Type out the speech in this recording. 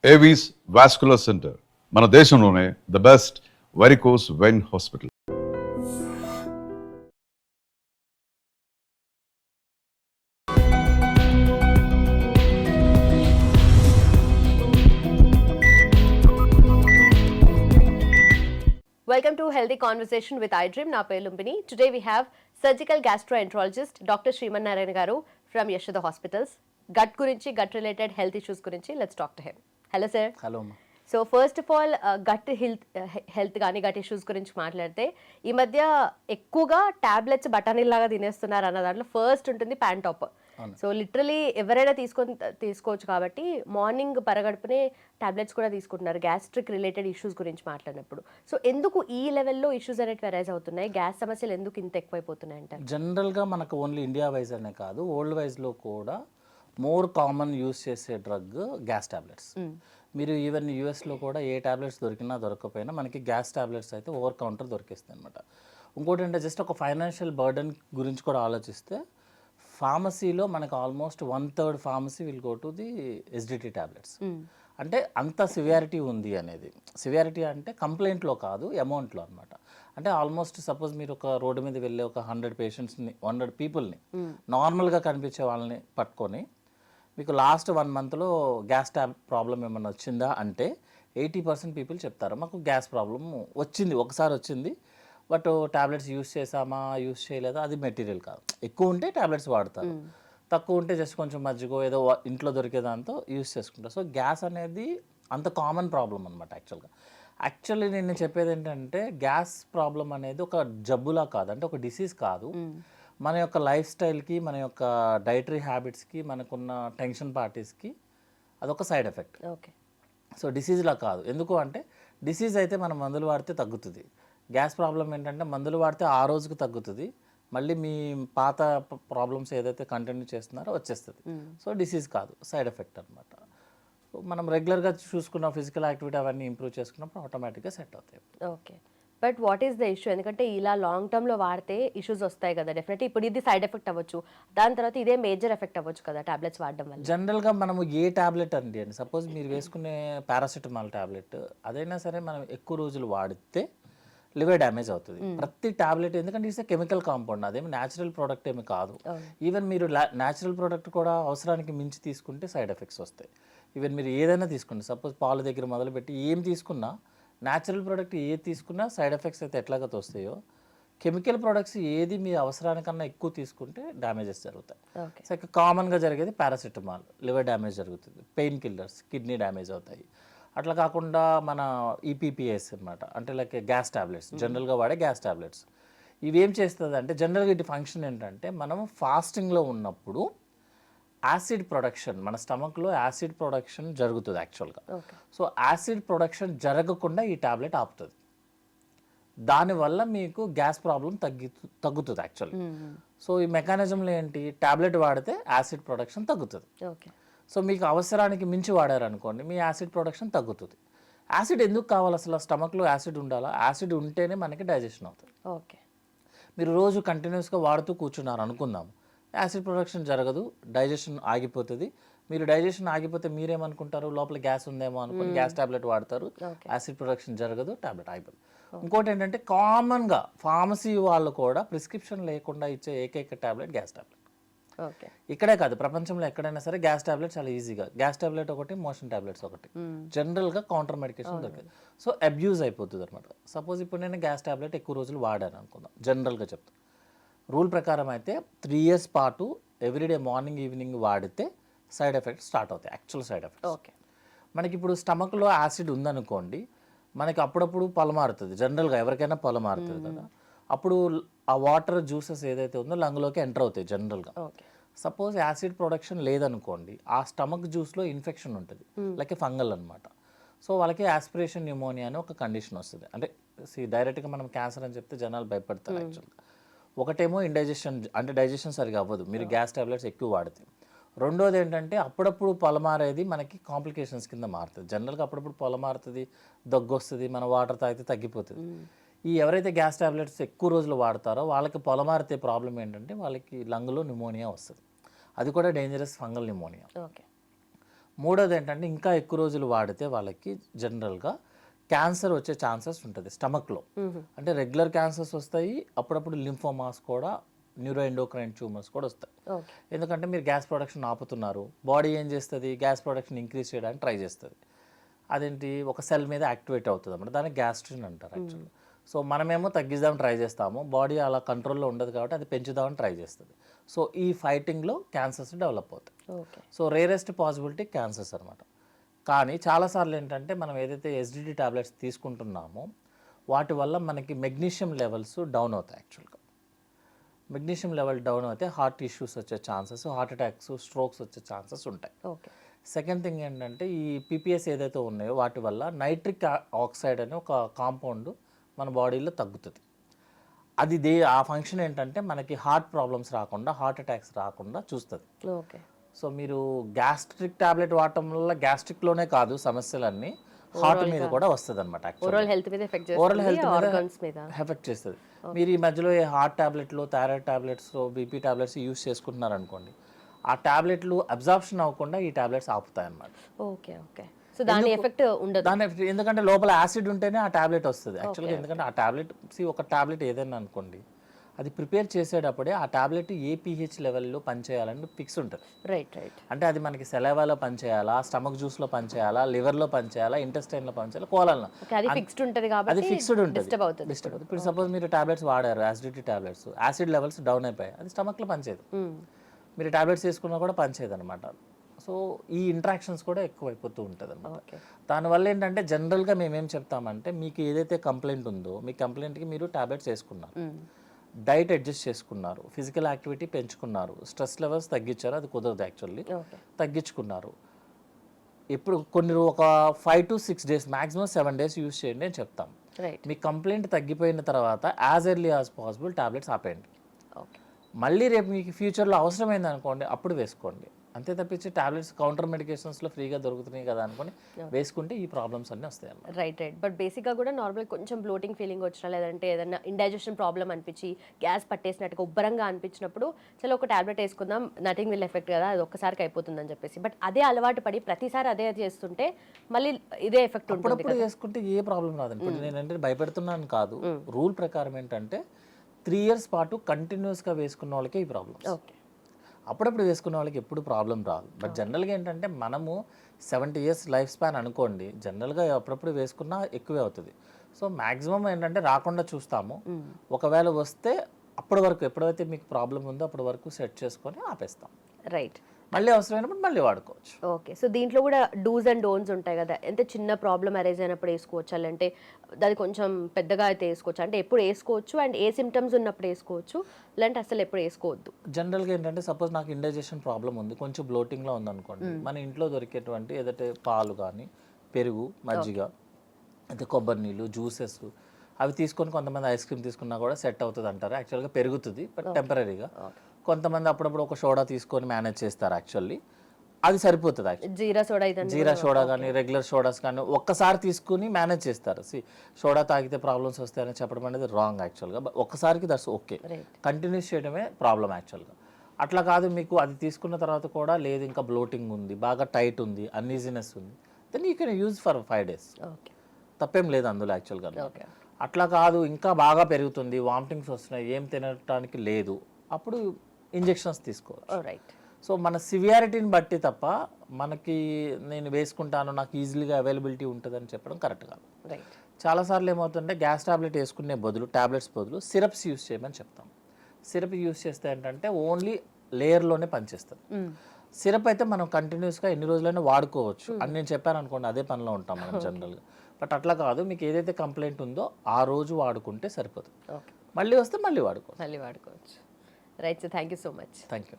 Avis vascular centre మన దేశంలోనే the best varicose vein hospital. Welcome to Healthy Conversation with iDream. Na peru Lumbini. Today we have surgical gastroenterologist Dr. Sriman Narayan garu from Yashoda Hospitals. Gut gurinchi, gut related health issues gurinchi. Let's talk to him. Hello sir. Hello ma. So first of all gut health కానీ gut issues గురించి మాట్లాడితే ఈ మధ్య ఎక్కువగా tablets బఠానీలాగా తినేస్తున్నారు అన్న దాంట్లో first ఉంటుంది ప్యాంటాప్. సో లిటరలీ ఎవరైనా తీసుకోవచ్చు కాబట్టి మార్నింగ్ పరగడుపునే టాబ్లెట్స్ కూడా తీసుకుంటున్నారు గ్యాస్ట్రిక్ రిలేటెడ్ ఇష్యూస్ గురించి మాట్లాడినప్పుడు. సో ఎందుకు ఈ లెవెల్లో ఇష్యూస్ అనేవి అరైజ్ అవుతున్నాయి, గ్యాస్ సమస్యలు ఎందుకు ఇంత ఎక్కువైపోతున్నాయి అంటే? జనరల్గా మనకు ఓన్లీ ఇండియా వైజ్ అనే కాదు, వరల్డ్ వైజ్లో కూడా మోర్ కామన్ యూస్ చేసే డ్రగ్ గ్యాస్ టాబ్లెట్స్. మీరు ఈవెన్ యూఎస్లో కూడా ఏ టాబ్లెట్స్ దొరికినా దొరకకపోయినా మనకి గ్యాస్ టాబ్లెట్స్ అయితే ఓవర్ కౌంటర్ దొరికేస్తాయి అనమాట. ఇంకోటి అంటే జస్ట్ ఒక ఫైనాన్షియల్ బర్డన్ గురించి కూడా ఆలోచిస్తే ఫార్మసీలో మనకు almost 1/3 pharmacy will go to the SDT tablets. అంటే అంత సివియారిటీ ఉంది అనేది. సివియారిటీ అంటే కంప్లైంట్లో కాదు, అమౌంట్లో అనమాట. అంటే ఆల్మోస్ట్ సపోజ్ మీరు ఒక రోడ్డు మీద వెళ్ళే ఒక 100 పేషెంట్స్ని 100 పీపుల్ని నార్మల్గా కనిపించే వాళ్ళని పట్టుకొని మీకు లాస్ట్ 1 మంత్లో గ్యాస్ ప్రాబ్లం ఏమన్నా వచ్చిందా అంటే 80% పీపుల్ చెప్తారు మాకు గ్యాస్ ప్రాబ్లం వచ్చింది, ఒకసారి వచ్చింది, బట్ టాబ్లెట్స్ యూస్ చేసామా యూస్ చేయలేదా అది మెటీరియల్ కాదు. ఎక్కువ ఉంటే టాబ్లెట్స్ వాడతారు, తక్కువ ఉంటే జస్ట్ కొంచెం మజ్జిగో ఏదో ఇంట్లో దొరికే దాంతో యూస్ చేసుకుంటారు. సో గ్యాస్ అనేది అంత కామన్ ప్రాబ్లం అనమాట. యాక్చువల్లీ నేను చెప్పేది ఏంటంటే గ్యాస్ ప్రాబ్లం అనేది ఒక జబ్బులా కాదు, అంటే ఒక డిసీజ్ కాదు. మన యొక్క లైఫ్ స్టైల్కి, మన యొక్క డైటరీ హ్యాబిట్స్కి, మనకున్న టెన్షన్ పార్టీస్కి అదొక సైడ్ ఎఫెక్ట్. ఓకే. సో డిసీజ్లా కాదు. ఎందుకు అంటే డిసీజ్ అయితే మనం మందులు వాడితే తగ్గుతుంది. గ్యాస్ ప్రాబ్లం ఏంటంటే మందులు వాడితే ఆ రోజుకు తగ్గుతుంది, మళ్ళీ మీ పాత ప్రాబ్లమ్స్ ఏదైతే కంటిన్యూ చేస్తున్నారో వచ్చేస్తుంది. సో డిసీజ్ కాదు, సైడ్ ఎఫెక్ట్ అనమాట. మనం రెగ్యులర్గా చూసుకున్న ఫిజికల్ యాక్టివిటీ అవన్నీ ఇంప్రూవ్ చేసుకున్నప్పుడు ఆటోమేటిక్గా సెట్ అవుతాయి. Okay. But what is the issue? ఎందుకంటే ఇలా లాంగ్ టర్మ్లో వాడితే ఇష్యూస్ వస్తాయి కదా డెఫినెట్లీ. ఇప్పుడు ఇది సైడ్ ఎఫెక్ట్ అవ్వచ్చు, దాని తర్వాత ఇదే మేజర్ ఎఫెక్ట్ అవ్వచ్చు కదా టాబ్లెట్స్ వాడడం వల్ల. జనరల్గా మనము ఏ టాబ్లెట్ అండి సపోజ్ మీరు వేసుకునే పారాసిటమాల్ టాబ్లెట్ అదైనా సరే మనం ఎక్కువ రోజులు వాడితే లివర్ డ్యామేజ్ అవుతుంది. ప్రతి టాబ్లెట్, ఎందుకంటే ఇట్స్ కెమికల్ కాంపౌండ్, అదేమి న్యాచురల్ ప్రోడక్ట్ ఏమి కాదు. ఈవెన్ మీరు న్యాచురల్ ప్రోడక్ట్ కూడా అవసరానికి మించి తీసుకుంటే సైడ్ ఎఫెక్ట్స్ వస్తాయి. ఈవెన్ మీరు ఏదైనా తీసుకోండి, సపోజ్ పాల దగ్గర మొదలుపెట్టి ఏం తీసుకున్నా, న్యాచురల్ ప్రోడక్ట్ ఏది తీసుకున్నా సైడ్ ఎఫెక్ట్స్ అయితే ఎట్లాగైతే వస్తాయో, కెమికల్ ప్రోడక్ట్స్ ఏది మీ అవసరానికన్నా ఎక్కువ తీసుకుంటే డ్యామేజెస్ జరుగుతాయి. సో ఇక కామన్గా జరిగేది పారాసిటమాల్, లివర్ డ్యామేజ్ జరుగుతుంది. పెయిన్ కిల్లర్స్, కిడ్నీ డ్యామేజ్ అవుతాయి. అట్లా కాకుండా మన ఈపీపీఎస్ అనమాట, అంటే లైక్ గ్యాస్ టాబ్లెట్స్, జనరల్గా వాడే గ్యాస్ టాబ్లెట్స్. ఇవేం చేస్తుంది అంటే జనరల్గా ఇటు ఫంక్షన్ ఏంటంటే మనం ఫాస్టింగ్లో ఉన్నప్పుడు యాసిడ్ ప్రొడక్షన్, మన స్టమక్లో యాసిడ్ ప్రొడక్షన్ జరుగుతుంది యాక్చువల్గా. సో యాసిడ్ ప్రొడక్షన్ జరగకుండా ఈ టాబ్లెట్ ఆపుతుంది. దానివల్ల మీకు గ్యాస్ ప్రాబ్లం తగ్గుతుంది యాక్చువల్గా. సో ఈ మెకానిజంలో ఏంటి, టాబ్లెట్ వాడితే యాసిడ్ ప్రొడక్షన్ తగ్గుతుంది. సో మీకు అవసరానికి మించి వాడారనుకోండి, మీ యాసిడ్ ప్రొడక్షన్ తగ్గుతుంది. యాసిడ్ ఎందుకు కావాలి అసలు? స్టమక్లో యాసిడ్ ఉండాలా? యాసిడ్ ఉంటేనే మనకి డైజెషన్ అవుతుంది. ఓకే. మీరు రోజు కంటిన్యూస్గా వాడుతూ కూర్చున్నారు అనుకుందాం, యాసిడ్ ప్రొడక్షన్ జరగదు, డైజెషన్ ఆగిపోతుంది. మీరు డైజెషన్ ఆగిపోతే మీరేమనుకుంటారు, లోపల గ్యాస్ ఉందేమో అనుకుని గ్యాస్ టాబ్లెట్ వాడతారు, యాసిడ్ ప్రొడక్షన్ జరగదు, టాబ్లెట్ ఆగిపోతుంది. ఇంకోటి ఏంటంటే కామన్గా ఫార్మసీ వాళ్ళు కూడా ప్రిస్క్రిప్షన్ లేకుండా ఇచ్చే ఏకైక టాబ్లెట్ గ్యాస్ టాబ్లెట్. ఇక్కడే కాదు, ప్రపంచంలో ఎక్కడైనా సరే గ్యాస్ టాబ్లెట్ చాలా ఈజీగా, గ్యాస్ టాబ్లెట్ ఒకటి, మోషన్ టాబ్లెట్స్ ఒకటి, జనరల్గా కౌంటర్ మెడికేషన్ దొరికింది. సో అబ్యూజ్ అయిపోతుంది అనమాట. సపోజ్ ఇప్పుడు నేను గ్యాస్ టాబ్లెట్ ఎక్కువ రోజులు వాడాను అనుకుందాం, జనరల్గా చెప్తాను, రూల్ ప్రకారం అయితే 3 years పాటు ఎవ్రీడే మార్నింగ్ ఈవినింగ్ వాడితే సైడ్ ఎఫెక్ట్స్ స్టార్ట్ అవుతాయి, యాక్చువల్ సైడ్ ఎఫెక్ట్స్. ఓకే. మనకి ఇప్పుడు స్టమక్లో యాసిడ్ ఉందనుకోండి, మనకి అప్పుడప్పుడు పొలమారుతుంది, జనరల్గా ఎవరికైనా పొలమారుతుంది కదా. అప్పుడు ఆ వాటర్ జ్యూసెస్ ఏదైతే ఉందో లంగ్లోకి ఎంటర్ అవుతాయి జనరల్గా. సపోజ్ యాసిడ్ ప్రొడక్షన్ లేదనుకోండి, ఆ స్టమక్ జ్యూస్లో ఇన్ఫెక్షన్ ఉంటుంది, లైక్ ఫంగల్ అనమాట. సో వాళ్ళకి యాస్పిరేషన్ న్యూమోనియా అని ఒక కండిషన్ వస్తుంది. అంటే డైరెక్ట్గా మనం క్యాన్సర్ అని చెప్తే జనాలు భయపడతారు యాక్చువల్గా. ఒకటేమో ఇండైజెషన్, అంటే డైజెషన్ సరిగా అవ్వదు మీరు గ్యాస్ టాబ్లెట్స్ ఎక్కువ వాడితే. రెండోది ఏంటంటే అప్పుడప్పుడు పొలమారేది మనకి కాంప్లికేషన్స్ కింద మారుతుంది. జనరల్గా అప్పుడప్పుడు పొలమారుతుంది, దగ్గు వస్తుంది, మన వాటర్ తాగితే తగ్గిపోతుంది. ఈ ఎవరైతే గ్యాస్ టాబ్లెట్స్ ఎక్కువ రోజులు వాడతారో వాళ్ళకి పొలమారితే ప్రాబ్లం ఏంటంటే వాళ్ళకి లంగ్లో న్యూమోనియా వస్తుంది. అది కూడా డేంజరస్ ఫంగల్ న్యూమోనియా. మూడోది ఏంటంటే ఇంకా ఎక్కువ రోజులు వాడితే వాళ్ళకి జనరల్గా క్యాన్సర్ వచ్చే ఛాన్సెస్ ఉంటుంది స్టమక్లో. అంటే రెగ్యులర్ క్యాన్సర్స్ వస్తాయి, అప్పుడప్పుడు లింఫోమాస్ కూడా, న్యూరో ఎండోక్రైన్ ట్యూమర్స్ కూడా వస్తాయి. ఎందుకంటే మీరు గ్యాస్ ప్రొడక్షన్ ఆపుతున్నారు, బాడీ ఏం చేస్తుంది, గ్యాస్ ప్రొడక్షన్ ఇంక్రీజ్ చేయడానికి ట్రై చేస్తుంది. అదేంటి ఒక సెల్ మీద యాక్టివేట్ అవుతుంది అన్నమాట, దాన్ని గ్యాస్ట్రిన్ అంటారు యాక్చువల్లీ. సో మనమేమో తగ్గిద్దామని ట్రై చేస్తాము, బాడీ అలా కంట్రోల్లో ఉండదు కాబట్టి అది పెంచుదామని ట్రై చేస్తుంది. సో ఈ ఫైటింగ్లో క్యాన్సర్స్ డెవలప్ అవుతాయి. సో రేరెస్ట్ పాసిబిలిటీ క్యాన్సర్స్ అనమాట. కానీ చాలాసార్లు ఏంటంటే మనం ఏదైతే ఎస్డిటి టాబ్లెట్స్ తీసుకుంటున్నామో వాటి వల్ల మనకి మెగ్నీషియం లెవెల్స్ డౌన్ అవుతాయి. యాక్చువల్గా మెగ్నీషియం లెవెల్ డౌన్ అయితే హార్ట్ ఇష్యూస్ వచ్చే ఛాన్సెస్, హార్ట్ అటాక్స్, స్ట్రోక్స్ వచ్చే ఛాన్సెస్ ఉంటాయి. సెకండ్ థింగ్ ఏంటంటే ఈ పీపీఎస్ ఏదైతే ఉన్నాయో వాటి వల్ల నైట్రిక్ ఆక్సైడ్ అనే ఒక కాంపౌండ్ మన బాడీలో తగ్గుతుంది. అది ఆ ఫంక్షన్ ఏంటంటే మనకి హార్ట్ ప్రాబ్లమ్స్ రాకుండా, హార్ట్ అటాక్స్ రాకుండా చూస్తుంది. సో మీరు గ్యాస్ట్రిక్ టాబ్లెట్ వాడటం వల్ల గ్యాస్ట్రిక్లోనే కాదు సమస్యలన్నీ, హార్ట్ మీద కూడా వస్తుంది అనమాట. ఓరల్ హెల్త్ మీద ఎఫెక్ట్ చేస్తుంది. మీరు ఈ మధ్యలో ఏ హార్ట్ టాబ్లెట్లు, thyroid tablets, BP tablets use చేసుకుంటున్నారు అనుకోండి, ఆ టాబ్లెట్లు అబ్జార్ప్షన్ అవ్వకుండా ఈ టాబ్లెట్స్ ఆపుతాయి అన్నమాట. దాని ఎఫెక్ట్ ఉండదు. ఎందుకంటే లోపల యాసిడ్ ఉంటేనే ఆ టాబ్లెట్ వస్తుంది యాక్చువల్గా. ఎందుకంటే ఆ టాబ్లెట్ ఒక టాబ్లెట్ ఏదైనా అనుకోండి, అది ప్రిపేర్ చేసేటప్పుడే ఆ టాబ్లెట్ ఏ పీహెచ్ లెవెల్లో పనిచేయాలని ఫిక్స్ ఉంటుంది. అంటే అది మనకి సెలైవాలో పనిచేయాలా, స్టమక్ జ్యూస్లో పనిచేయాలా, లివర్లో పనిచేయాలా, ఇంటెస్టైన్లో పనిచేయాలా, కోలన్లో, అది ఫిక్స్డ్ ఉంటుంది కాబట్టి అది ఫిక్స్డ్ ఉంటుంది. డిస్టర్బ్ అవుతుంది. ఇప్పుడు సపోజ్ మీరు టాబ్లెట్స్ వాడారు, acidity tablets, acid levels down అయిపోయాయి, అది స్టమక్లో పనిచేయదు. మీరు టాబ్లెట్స్ వేసుకున్నా కూడా పనిచేయదు అనమాట. సో ఈ ఇంట్రాక్షన్స్ కూడా ఎక్కువైపోతూ ఉంటుంది అనమాట. దానివల్ల ఏంటంటే జనరల్గా మేమేం చెప్తామంటే, మీకు ఏదైతే కంప్లైంట్ ఉందో మీ కంప్లైంట్కి మీరు టాబ్లెట్స్ వేసుకున్నారు, డైట్ అడ్జస్ట్ చేసుకున్నారు, ఫిజికల్ యాక్టివిటీ పెంచుకున్నారు, స్ట్రెస్ లెవెల్స్ తగ్గించారు, అది కుదరదు యాక్చువల్లీ, తగ్గించుకున్నారు. ఇప్పుడు కొన్ని ఒక 5 to 6 days, maximum 7 days use చేయండి అని చెప్తాం. మీ కంప్లైంట్ తగ్గిపోయిన తర్వాత as early as possible tablets ఆపేయండి. మళ్ళీ రేపు మీకు ఫ్యూచర్లో అవసరమైంది అనుకోండి, అప్పుడు వేసుకోండి. అంతే తప్పించి టాబ్లెట్స్ కౌంటర్ మెడికేషన్స్లో ఫ్రీగా దొరుకుతున్నాయి కదా అనుకుని వేసుకుంటే ఈ ప్రాబ్లమ్స్ అన్నీ వస్తాయి అన్నమాట. రైట్. బట్ బేసిక్గా కూడా నార్మల్గా కొంచెం బ్లోటింగ్ ఫీలింగ్ వచ్చినా, లేదంటే ఏదైనా ఇండైజెషన్ ప్రాబ్లం అనిపించి గ్యాస్ పట్టేసినట్టుగా ఉబ్బరంగా అనిపించినప్పుడు చలో ఒక టాబ్లెట్ వేసుకుందాం, నథింగ్ విల్ ఎఫెక్ట్ కదా, అది ఒక్కసారికి అయిపోతుందని చెప్పేసి. బట్ అదే అలవాటు పడి ప్రతిసారి అదే చేస్తుంటే మళ్ళీ ఇదే ఎఫెక్ట్ ఉంటుంది. అప్పుడప్పుడు వేసుకుంటే ఏ ప్రాబ్లం రాదండి. ఇప్పుడు నేనంటే భయపెడుతున్నాను కాదు, రూల్ ప్రకారం ఏంటంటే 3 years పాటు కంటిన్యూస్గా వేసుకున్న వాళ్ళకే ఈ ప్రాబ్లమ్. అప్పుడప్పుడు వేసుకున్న వాళ్ళకి ఎప్పుడు ప్రాబ్లం రాదు. బట్ జనరల్గా ఏంటంటే మనము 70 years లైఫ్ స్పాన్ అనుకోండి, జనరల్గా అప్పుడప్పుడు వేసుకున్నా ఎక్కువే అవుతుంది. సో మ్యాక్సిమం ఏంటంటే రాకుండా చూస్తాము. ఒకవేళ వస్తే అప్పటి వరకు, ఎప్పుడైతే మీకు ప్రాబ్లం ఉందో అప్పటి వరకు సెట్ చేసుకొని ఆపేస్తాం. రైట్. మళ్ళీ అవసరమైనప్పుడు మళ్ళీ వాడుకోవచ్చు. ఓకే. సో దీంట్లో కూడా డూస్ అండ్ డోన్స్ ఉంటాయి కదా, ఎంత చిన్న ప్రాబ్లం అరైజ్ అయినప్పుడు వేసుకోవచ్చు, అంటే అది కొంచెం పెద్దగా అయితే వేసుకోవచ్చు, అంటే ఎప్పుడు వేసుకోవచ్చు, అండ్ ఏ సిమ్టమ్స్ ఉన్నప్పుడు వేసుకోవచ్చు, లేదంటే అసలు ఎప్పుడు వేసుకోవద్దు? జనరల్గా ఏంటంటే సపోజ్ నాకు ఇండైజెషన్ ప్రాబ్లం ఉంది, కొంచెం బ్లోటింగ్లో ఉందనుకోండి, మన ఇంట్లో దొరికేటువంటి ఏదైతే పాలు కానీ, పెరుగు, మజ్జిగ, అయితే కొబ్బరి నీళ్ళు, జ్యూసెస్, అవి తీసుకొని కొంతమంది ఐస్ క్రీమ్ తీసుకున్నా కూడా సెట్ అవుతుంది అంటారు. యాక్చువల్గా పెరుగుతుంది బట్ టెంపరీగా. కొంతమంది అప్పుడప్పుడు ఒక సోడా తీసుకొని మేనేజ్ చేస్తారు. యాక్చువల్లీ అది సరిపోతుంది. జీరా సోడా కానీ, రెగ్యులర్ సోడాస్ కానీ ఒక్కసారి తీసుకుని మేనేజ్ చేస్తారు. సోడా తాగితే ప్రాబ్లమ్స్ వస్తాయని చెప్పడం అనేది రాంగ్ యాక్చువల్గా. ఒక్కసారికి దట్స్ ఓకే, కంటిన్యూస్ చేయడమే ప్రాబ్లం యాక్చువల్గా. అట్లా కాదు, మీకు అది తీసుకున్న తర్వాత కూడా లేదు, ఇంకా బ్లోటింగ్ ఉంది, బాగా టైట్ ఉంది, అన్ఈజీనెస్ ఉంది, then you can use for 5 days. తప్పేం లేదు అందులో యాక్చువల్గా. అట్లా కాదు, ఇంకా బాగా పెరుగుతుంది, వామిటింగ్స్ వస్తున్నాయి, ఏం తినడానికి లేదు, అప్పుడు ఇంజెక్షన్స్ తీసుకోవచ్చు. సో మన సివియారిటీని బట్టి తప్ప మనకి నేను వేసుకుంటాను, నాకు ఈజీగా అవైలబిలిటీ ఉంటుందని చెప్పడం కరెక్ట్ కాదు. చాలాసార్లు ఏమవుతుందంటే గ్యాస్ టాబ్లెట్ వేసుకునే బదులు, టాబ్లెట్స్ బదులు సిరప్స్ యూస్ చేయమని చెప్తాం. సిరప్ యూస్ చేస్తే ఏంటంటే ఓన్లీ లేయర్లోనే పనిచేస్తుంది. సిరప్ అయితే మనం కంటిన్యూస్గా ఎన్ని రోజులైనా వాడుకోవచ్చు అని నేను చెప్పాను అనుకోండి, అదే పనిలో ఉంటాం మనం జనరల్గా. బట్ అట్లా కాదు, మీకు ఏదైతే కంప్లైంట్ ఉందో ఆ రోజు వాడుకుంటే సరిపోతుంది. మళ్ళీ వస్తే మళ్ళీ వాడుకోవచ్చు. Right. So thank you so much. Thank you.